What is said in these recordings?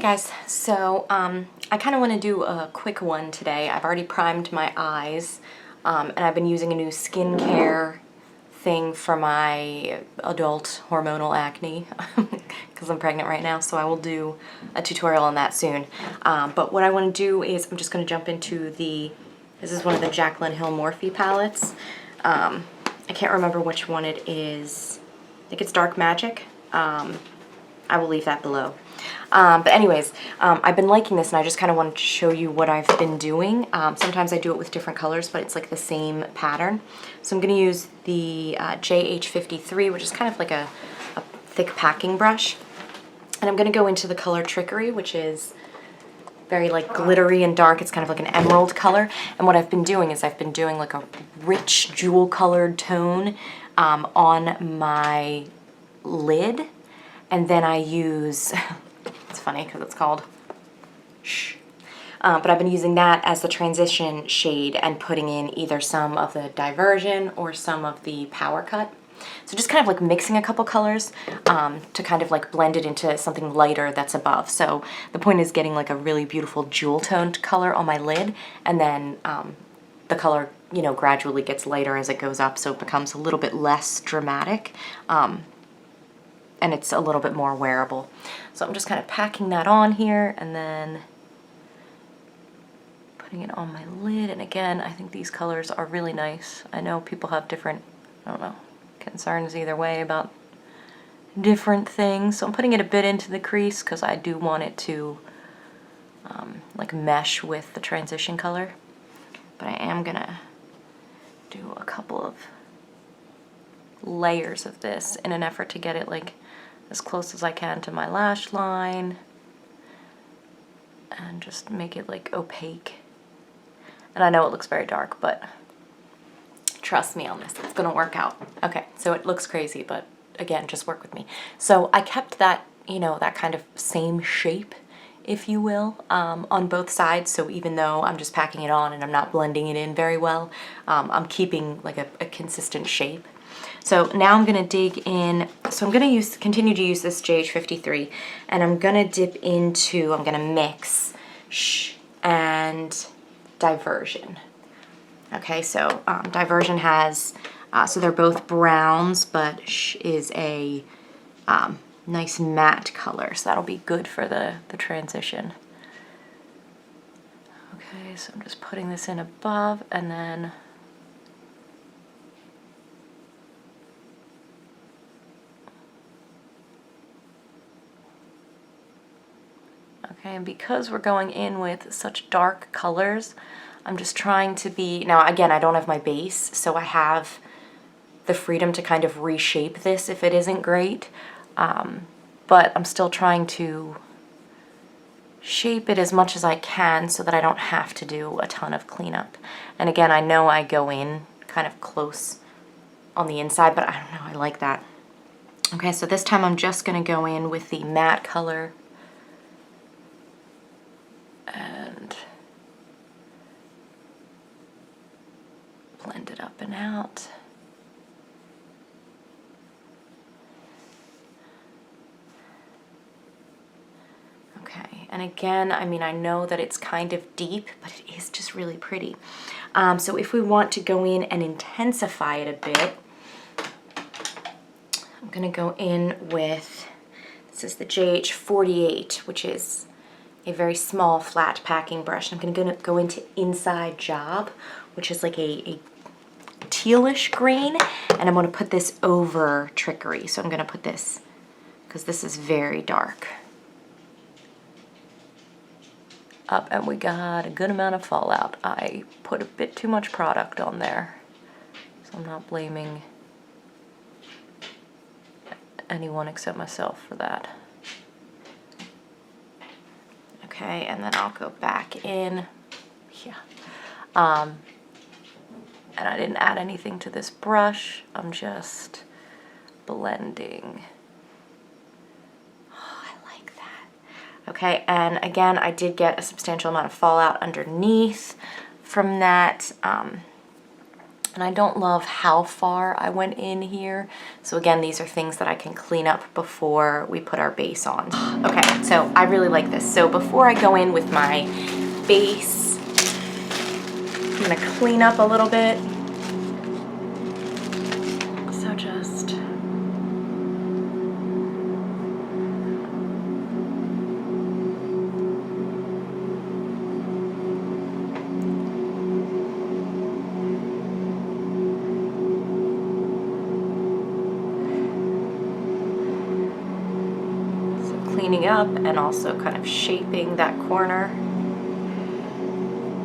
guys, so I kind of want to do a quick one today. I've already primed my eyes, and I've been using a new skincare thing for my adult hormonal acne because I'm pregnant right now, so I will do a tutorial on that soon. But what I want to do is I'm just going to jump into this is one of the Jaclyn Hill Morphe palettes. I can't remember which one it is. I think it's Dark Magic. I will leave that below. But anyways, I've been liking this and I just kind of wanted to show you what I've been doing. Sometimes I do it with different colors, but it's like the same pattern. So I'm going to use the JH53, which is kind of like a thick packing brush. And I'm going to go into the color Trickery, which is very like glittery and dark. It's kind of like an emerald color. And what I've been doing is I've been doing like a rich jewel colored tone on my lid. And then I use, it's funny because it's called Shh. But I've been using that as the transition shade and putting in either some of the Diversion or some of the Power Cut. So just kind of like mixing a couple colors to kind of like blend it into something lighter that's above. So the point is getting like a really beautiful jewel toned color on my lid, and then the color, you know, gradually gets lighter as it goes up, so it becomes a little bit less dramatic. And it's a little bit more wearable. So I'm just kind of packing that on here and then putting it on my lid. And again, I think these colors are really nice. I know people have different, I don't know, concerns either way about different things. So I'm putting it a bit into the crease because I do want it to like mesh with the transition color. But I am gonna do a couple of layers of this in an effort to get it like as close as I can to my lash line and just make it like opaque. And I know it looks very dark, but trust me on this, it's gonna work out. Okay, so it looks crazy, but again, just work with me. So I kept that, you know, that kind of same shape, if you will, on both sides. So even though I'm just packing it on and I'm not blending it in very well, I'm keeping like a consistent shape. So now I'm going to dig in, so I'm going to continue to use this JH53, and I'm going to dip into, I'm going to mix Shh and Diversion. Okay, so Diversion has, so they're both browns, but Shh is a nice matte color, so that'll be good for the transition. Okay, so I'm just putting this in above, and then okay, and because we're going in with such dark colors, I'm just trying to be, now again, I don't have my base, so I have the freedom to kind of reshape this if it isn't great, but I'm still trying to shape it as much as I can so that I don't have to do a ton of cleanup. And again, I know I go in kind of close on the inside, but I don't know, I like that. Okay, so this time I'm just going to go in with the matte color and blend it up and out. Okay, and again, I mean, I know that it's kind of deep, but it is just really pretty. So if we want to go in and intensify it a bit, I'm going to go in with, this is the JH48, which is a very small flat packing brush. I'm going to go into Inside Job, which is like a tealish green, and I'm going to put this over Trickery. So I'm going to put this, because this is very dark. Up, and we got a good amount of fallout. I put a bit too much product on there, so I'm not blaming anyone except myself for that. Okay, and then I'll go back in, yeah. And I didn't add anything to this brush. I'm just blending. Oh, I like that. Okay, and again, I did get a substantial amount of fallout underneath from that And I don't love how far I went in here. So again, these are things that I can clean up before we put our base on. Okay, so I really like this. So before I go in with my base, I'm gonna clean up a little bit. So just... cleaning up and also kind of shaping that corner.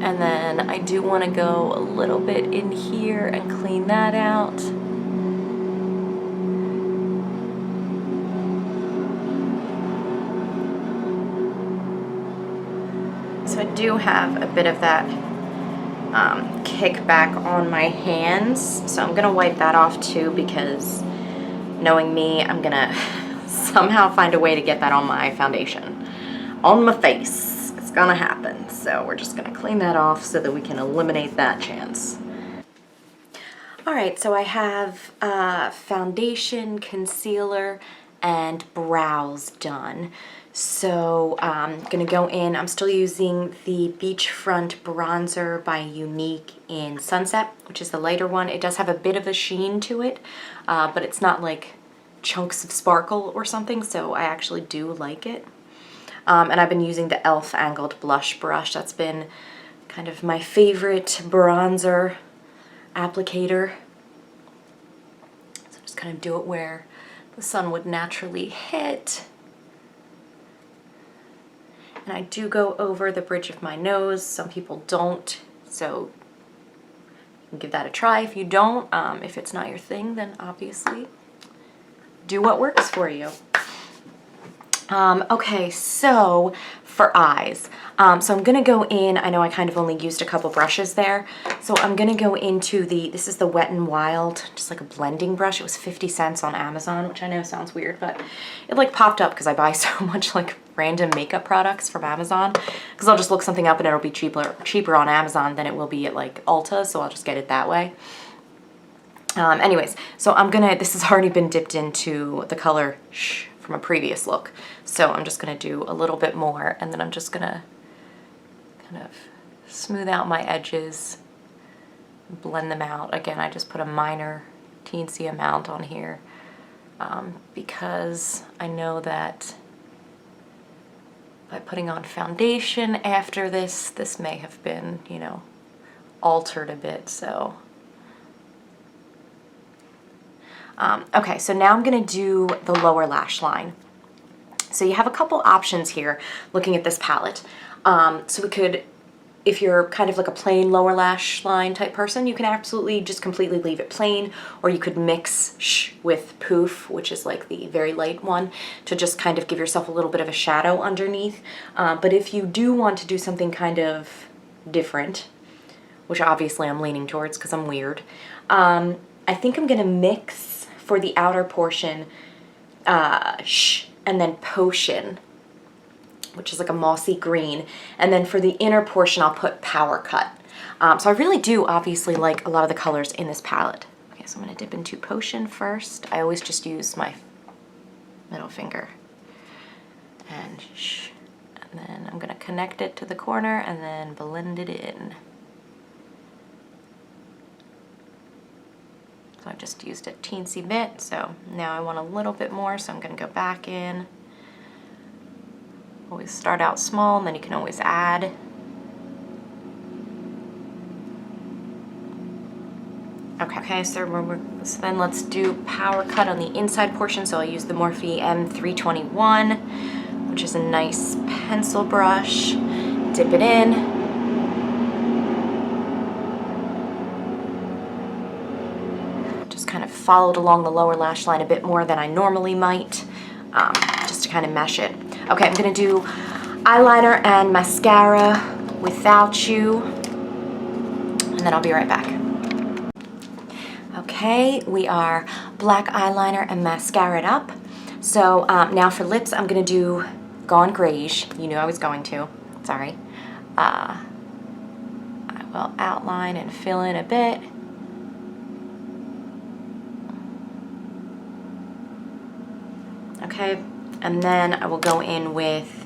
And then I do want to go a little bit in here and clean that out. So I do have a bit of that kickback on my hands. So I'm gonna wipe that off too, because knowing me, I'm gonna somehow find a way to get that on my foundation, on my face. It's gonna happen. So we're just gonna clean that off so that we can eliminate that chance. All right, so I have foundation, concealer, and brows done. So I'm gonna go in, I'm still using the Beachfront bronzer by Younique in Sunset, which is the lighter one. It does have a bit of a sheen to it, but it's not like chunks of sparkle or something, so I actually do like it. And I've been using the e.l.f. angled blush brush. That's been kind of my favorite bronzer applicator. So just kind of do it where the sun would naturally hit. And I do go over the bridge of my nose. Some people don't, so you can give that a try if you don't. If it's not your thing, then obviously do what works for you. Okay, so for eyes. So I'm gonna go in, I know I kind of only used a couple brushes there. So I'm gonna go into this is the Wet n Wild, just like a blending brush. It was 50 cents on Amazon, which I know sounds weird, but it like popped up because I buy so much like random makeup products from Amazon. Because I'll just look something up and it'll be cheaper on Amazon than it will be at like Ulta, so I'll just get it that way. Anyways, so this has already been dipped into the color Shh from a previous look. So I'm just gonna do a little bit more, and then I'm just gonna kind of smooth out my edges, blend them out. Again, I just put a minor teensy amount on here because I know that by putting on foundation after this may have been, you know, altered a bit, so. Okay, so now I'm gonna do the lower lash line. So you have a couple options here looking at this palette. So we could, if you're kind of like a plain lower lash line type person, you can absolutely just completely leave it plain, or you could mix Shh with Poof, which is like the very light one, to just kind of give yourself a little bit of a shadow underneath. But if you do want to do something kind of different, which obviously I'm leaning towards because I'm weird, I think I'm gonna mix for the outer portion Shh and then Potion, which is like a mossy green, and then for the inner portion I'll put Power Cut. So I really do obviously like a lot of the colors in this palette. Okay, so I'm gonna dip into Potion first. I always just use my middle finger and Shh, and then I'm gonna connect it to the corner and then blend it in. So I just used a teensy bit, so now I want a little bit more, so I'm gonna go back in. Always start out small, and then you can always add. Okay, so then let's do Power Cut on the inside portion. So I'll use the Morphe M321, which is a nice pencil brush. Dip it in. Kind of followed along the lower lash line a bit more than I normally might, just to kind of mesh it. Okay, I'm gonna do eyeliner and mascara Without You, and then I'll be right back. Okay, we are black eyeliner and mascara up. So now for lips, I'm gonna do Gone Greige. You knew I was going to, sorry. I will outline and fill in a bit. Okay, and then I will go in with,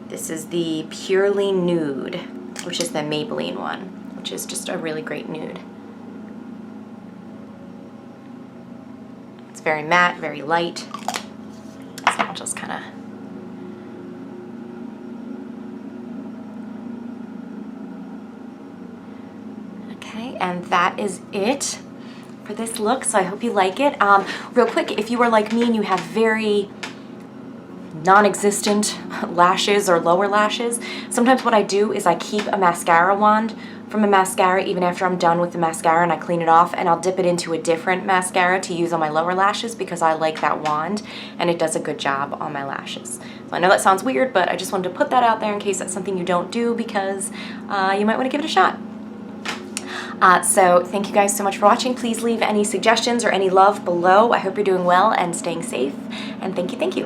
this is the Purely Nude, which is the Maybelline one, which is just a really great nude. It's very matte, very light. So I'll just kind of and that is it for this look, so I hope you like it. Real quick, if you are like me and you have very non-existent lashes or lower lashes, sometimes what I do is I keep a mascara wand from a mascara even after I'm done with the mascara, and I clean it off and I'll dip it into a different mascara to use on my lower lashes because I like that wand and it does a good job on my lashes. So I know that sounds weird, but I just wanted to put that out there in case that's something you don't do, because you might want to give it a shot. So thank you guys so much for watching. Please leave any suggestions or any love below. I hope you're doing well and staying safe, and thank you, thank you.